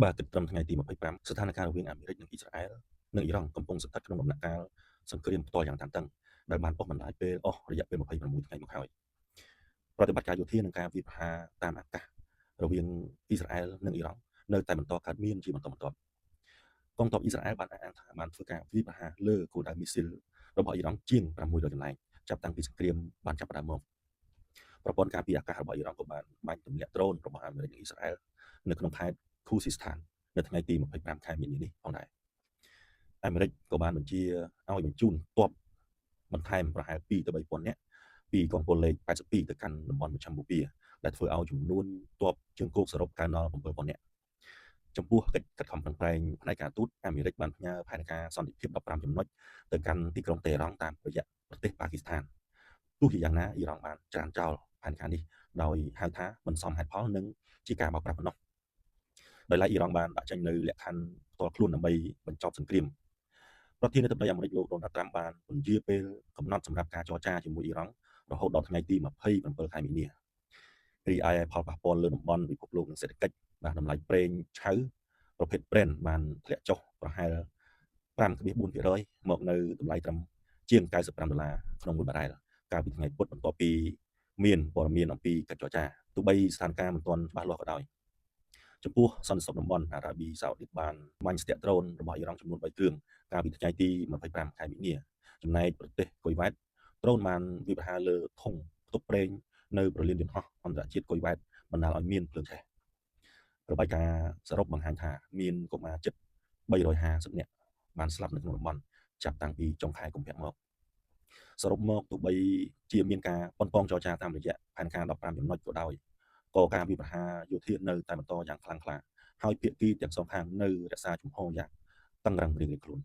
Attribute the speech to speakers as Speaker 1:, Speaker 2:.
Speaker 1: បាទគិតត្រឹមថ្ងៃទី25ស្ថានភាពរវាងអាមេរិកនិងអ៊ីស្រាអែលនិងអ៊ីរ៉ង់កំពុងស្ថិតក្នុងដំណាក់កាលសង្គ្រាមផ្ទាល់យ៉ាងតានតឹងដែលបានអូសបន្លាយពេលរយៈពេល26ថ្ងៃមកហើយប្រតិបត្តិការយោធានិងការវាយប្រហារតាមអាកាសរវាងអ៊ីស្រាអែលនិងអ៊ីរ៉ង់នៅតែបន្តកើតមានជាបន្តបន្ទាប់កងទ័ពអ៊ីស្រាអែលបានអះអាងថាបានធ្វើការវាយប្រហារលើគោលដៅមីស៊ីលរបស់អ៊ីរ៉ង់ជាង600កន្លែងចាប់តាំងពីសង្គ្រាមបានចាប់ផ្ដើមមកប្រព័ន្ធការពារអាកាសរបស់អ៊ីរ៉ង់ក៏បានបាញ់ទម្លាក់ដ្រូនរបស់អាមេរិកនិងអ៊ីស្រាអែលនៅក្នុងខេត្តឃូស៊ីស្ថាននៅថ្ងៃទី25ខែមីនានេះផងដែរអាមេរិកក៏បានបញ្ជាឲ្យបញ្ជូនទ័ពបន្ថែមប្រហែល2ទៅ3000នាក់ពីកងពលលេខ82ទៅកាន់តំបន់មជ្ឈមបូព៌ាដែលធ្វើឲ្យចំនួនទ័ពជើងគោកសរុបកើនដល់7000នាក់ចំពោះកិច្ចខិតខំប្រឹងប្រែងផ្នែកការទូតអាមេរិកបានផ្ញើផែនការសន្តិភាព15ចំណុចទៅកាន់ទីក្រុងតេហេរ៉ង់តាមរយៈប្រទេសប៉ាគីស្ថានទោះជាយ៉ាងណាអ៊ីរ៉ង់បានច្រានចោលផែនការនេះដោយហៅថាមិនសមហេតុផលនិងជាការបោកប្រាស់ប៉ុណ្ណោះដោយឡែកអ៊ីរ៉ង់បានដាក់ចេញនូវលក្ខខណ្ឌផ្ទាល់ខ្លួនដើម្បីបញ្ចប់សង្គ្រាមប្រធានាធិបតីអាមេរិកលោកដូណាល់ត្រាំបានពន្យាពេលកំណត់សម្រាប់ការចរចាជាមួយអ៊ីរ៉ង់រហូតដល់ថ្ងៃទី27ខែមីនារីឯផលប៉ះពាល់លើតំបន់ពិភពលោកនិងសេដ្ឋកិច្ចបានតម្លៃប្រេងឆៅប្រភេទ Brent បានធ្លាក់ចុះប្រហែល5.4%មកនៅតម្លៃត្រឹមជាង$95ក្នុង1បារ៉ែលកាលពីថ្ងៃពុធបន្ទាប់ពីមានព័ត៌មានអំពីកិច្ចចរចាទោះបីស្ថានភាពមិនទាន់ច្បាស់លាស់ក៏ដោយចំពោះសន្តិសុខតំបន់អារ៉ាប៊ីសាអូឌីតបានបាញ់ស្ទាក់ដ្រូនរបស់អ៊ីរ៉ង់ចំនួន3គ្រឿងកាលពីថ្ងៃទី25ខែមីនាចំណែកប្រទេសគុយវ៉ែតដ្រូនបានវាយប្រហារលើធុងផ្ទុកប្រេងនៅប្រលានយន្តហោះអន្តរជាតិគុយវ៉ែតបណ្ដាលឲ្យមានភ្លើងឆេះរបាយការណ៍សរុបបង្ហាញថាមានកុមារជិត350នាក់បានស្លាប់នៅក្នុងតំបន់ចាប់តាំងពីចុងខែកុម្ភៈមកសរុបមកទោះបីជាមានការប៉ុនប៉ងចរចាតាមរយៈផែនការ15ចំណុចក៏ដោយក៏ការវាយប្រហារយោធានៅតែបន្តយ៉ាងខ្លាំងក្លាហើយភាគីទាំងសងខាងនៅរក្សាជំហរយ៉ាងតឹងរ៉ឹងរៀងៗខ្លួន